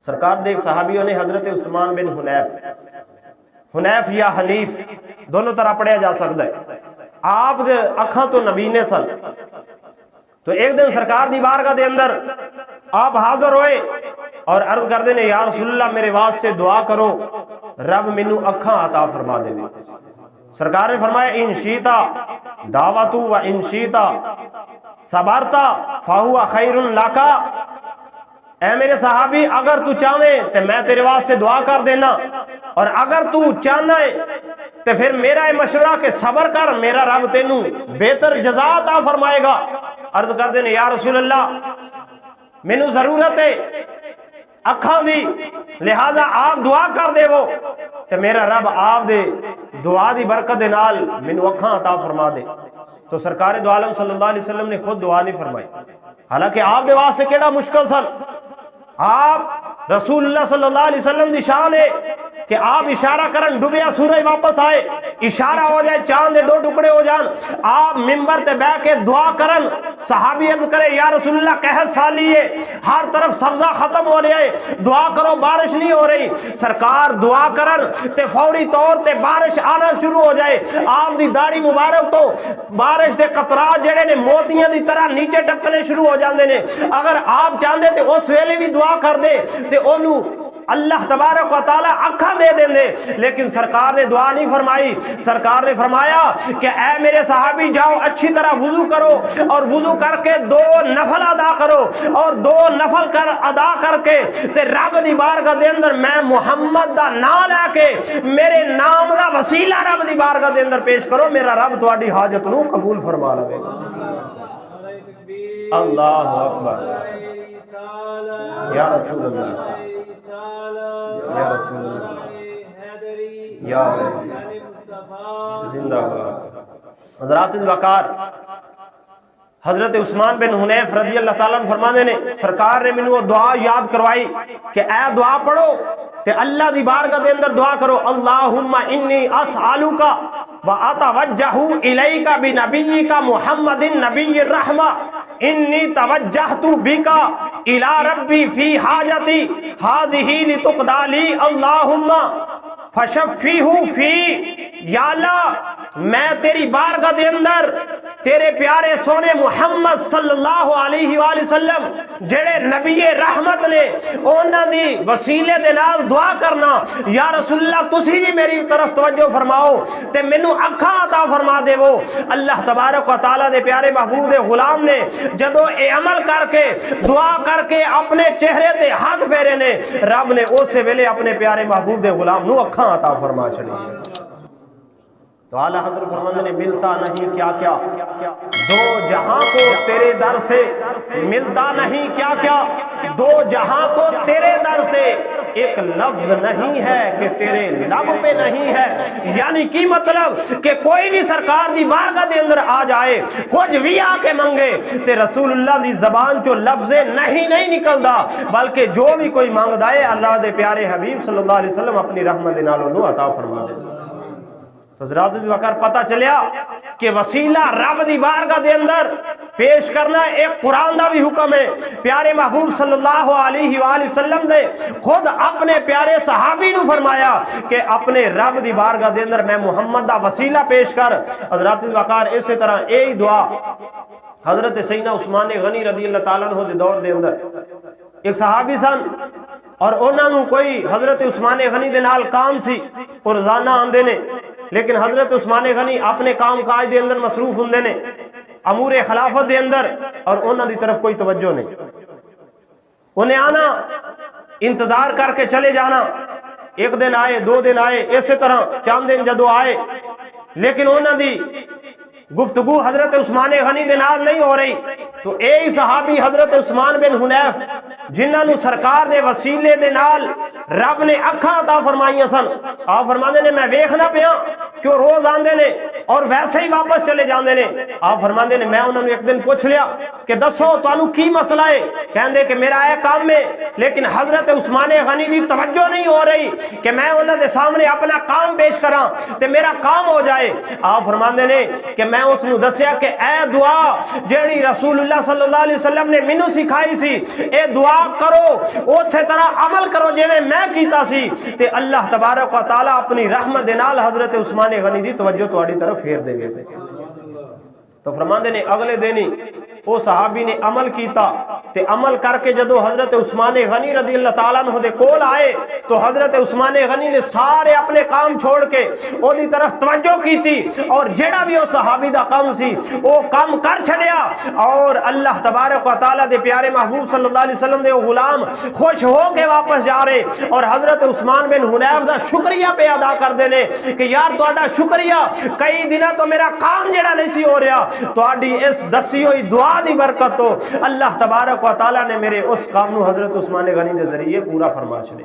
سرکار دے ایک صحابیوں نے حضرت عثمان بن حنیف یا حنیف دونوں طرح پڑھیا جا سکتا ہے، آپ دے اکھاں تو نبی نے سن۔ تو ایک دن سرکار دی بارگاہ دے اندر آپ حاضر ہوئے اور عرض کر دینے یا رسول اللہ میرے واسطے دعا کرو رب مینوں اکھاں عطا فرما دے۔ سرکار نے فرمایا ان شیتا دعوتو و ان شیتا صبرتا فہو خیر لکا، اے میرے صحابی اگر تو چاہے تو میں تیرے واسطے دعا کر دینا، اور اگر تو چاہنا ہے تو پھر میرا یہ مشورہ کہ صبر کر، میرا رب تینوں بہتر جزا عطا فرمائے گا۔ عرض کر دینے یا رسول اللہ مینوں ضرورت ہے اکھاں دی، لہذا آپ دعا کر دے وہ تو میرا رب آپ دے دعا دی برکت دے نال مینوں اکھاں عطا فرما دے۔ تو سرکار دو عالم صلی اللہ علیہ وسلم نے خود دعا نہیں فرمائی، حالانکہ آپ دے واسطے کیڑا مشکل سن۔ آپ رسول اللہ صلی اللہ علیہ وسلم دی شان ہے کہ آپ اشارہ کرن ڈوبیا سورج واپس آئے، اشارہ ہو جائے چاند دے دو ٹکڑے ہو جان، آپ ممبر تے بیٹھ کے دعا کرن، صحابی عرض کرے یا رسول اللہ قحط سالی ہے، ہر طرف سبزہ ختم ہو رہا ہے، دعا کرو بارش نہیں ہو رہی۔ سرکار دعا کرن تے فوری طور تے بارش آنا شروع ہو جائے، آپ دی داڑھی مبارک تو بارش دے قطرات جڑے نے موتیاں دی طرح نیچے ٹپکنے شروع ہو جاندے نے۔ اگر آپ چاہندے تے اس ویلے بھی دعا کر دے تے اونوں اللہ تبارک و تعالی اکھاں دے دیں دے، لیکن سرکار نے دعا نہیں فرمائی۔ سرکار نے فرمایا کہ اے میرے صحابی جاؤ اچھی طرح وضو کرو، اور وضو کر کے 2 نفل ادا کرو، اور 2 نفل ادا کر کے تے رب دی بارگاہ دے اندر میں محمد دا نام لے کے میرے نام دا وسیلہ رب دی بارگاہ دے اندر پیش کرو، میرا رب تہاڈی حاجت نو قبول فرما لے گا۔ اللہ اکبر یا رسول اللہ یا رسول اللہ یا زندہ باد۔ حضرات وقار حضرت عثمان بن حنیف رضی اللہ تعالیٰ عنہ فرمانے نے سرکار نے مینوں دعا یاد کروائی کہ اے دعا پڑھو تے اللہ دی بارگاہ دے اندر دعا کرو، اللہم انی اسألک واتوجہ الیک بنبیک محمد نبی الرحمہ انی توجہت بک الی ربی فی حاجتی ہذہ لتقضی لی اللہم فشفیہ فی، یا اللہ میں تیری بارگاہ دے اندر تیرے پیارے سونے محمد صلی اللہ علیہ وآلہ وسلم جڑے نبی رحمت نے انہاں دی وسیلے دے نال دعا کرنا، یا رسول اللہ تسی بھی میری طرف توجہ فرماؤ تے مینوں اکھاں عطا فرما دے۔ وہ اللہ تبارک و تعالیٰ دے پیارے محبوب دے غلام نے جدو اے عمل کر کے دعا کر کے اپنے چہرے تے ہاتھ پھیرے نے، رب نے اسے ویلے اپنے پیارے محبوب دے غلام نو اکھاں عطا فرما چھڑی۔ تو اعلیٰ حضرت فرمانے نے ملتا نہیں کیا کیا دو جہاں کو تیرے در سے، ملتا نہیں کیا کیا دو جہاں کو تیرے در سے، ایک لفظ نہیں ہے کہ تیرے لب پہ نہیں ہے۔ یعنی کی مطلب کہ کوئی بھی سرکار دی بارگاہ دے اندر آ جائے، کچھ بھی آ کے منگے تے رسول اللہ دی زبان جو لفظ نہیں نکلدا، بلکہ جو بھی کوئی مانگ دائے اللہ دے پیارے حبیب صلی اللہ علیہ وسلم اپنی رحمت نالو نو عطا فرما دے۔ تو حضرات وقار پتہ چلیا کہ وسیلہ رب دی بارگاہ دے اندر پیش کرنا ایک قرآن دا بھی حکم ہے۔ پیارے محبوب صلی اللہ علیہ وآلہ وسلم نے خود اپنے پیارے صحابی نو فرمایا کہ اپنے رب دی بارگاہ دے اندر میں محمد دا وسیلہ پیش کر۔ حضرات وقار اسی طرح یہی دعا حضرت سیدنا عثمان غنی رضی اللہ تعالیٰ عنہ دے دور دے اندر ایک صحابی سن، اور انہاں نو کوئی حضرت عثمان غنی دے نال کام سی، روزانہ آندے نے، لیکن حضرت عثمان غنی اپنے کام کاج دے اندر مصروف ہوندے نے امور خلافت دے اندر، اور انہاں دی طرف کوئی توجہ نہیں۔ انہیں آنا، انتظار کر کے چلے جانا، ایک دن آئے، 2 دن آئے، اسی طرح چند دن جدو آئے، لیکن انہاں دی گفتگو حضرت عثمان غنی دے نال نہیں ہو رہی۔ تو اے صحابی حضرت عثمان بن حنیف جنہاں نو سرکار دے وسیلے دے نال رب نے اکھاں عطا فرمائیاں سن، آپ فرماندے نے میں ویکھنا پیا کہ روز آندے نے اور ویسے ہی واپس چلے جاندے نے۔ آپ فرماندے نے میں انہوں نے ایک دن پوچھ لیا کہ دسو تانوں کی مسئلہ ہے؟ کہندے کہ میرا ہے کام میں، لیکن حضرت عثمان غنی دی توجہ نہیں ہو رہی کہ میں انہوں نے سامنے اپنا کام پیش کراں تے میرا کام ہو جائے۔ آپ فرماندے نے کہ میں اس نو دسیا کہ اے دعا جیڑی رسول اللہ صلی اللہ علیہ وسلم نے مینوں سکھائی سی، اے دعا کرو اسی طرح عمل کرو جویں میں کیتا سی، تے اللہ تبارک و تعالی اپنی رحمت دے نال حضرت عثمان غنی دی توجہ تہاڈی طرف پھیر دے گے۔ تو فرماندے نے اگلے دن ہی وہ صحابی نے عمل کیتا تے عمل کر کے جدو حضرت عثمان غنی رضی اللہ تعالیٰ عنہ دے کول آئے تو حضرت عثمان غنی نے سارے اپنے کام چھوڑ کے او دی طرف توجہ کی تھی، اور جیڑا بھی وہ صحابی دا کام سی وہ کام کر چھڑیا، اور اللہ تبارک و تعالیٰ دے پیارے محبوب صلی اللہ علیہ وسلم دے غلام خوش ہو کے واپس جا رہے، اور حضرت عثمان بن حنیف دا شکریہ پہ ادا کر دینے کہ یار تہاڈا شکریہ، کئی دنوں تو میرا کام جیڑا نہیں سی ہو رہا، تہاڈی اس دسی ہوئی دعا دی برکت تو اللہ تبارک و تعالیٰ نے میرے اس کام نو حضرت عثمان غنی دے ذریعے پورا فرما چھڑے۔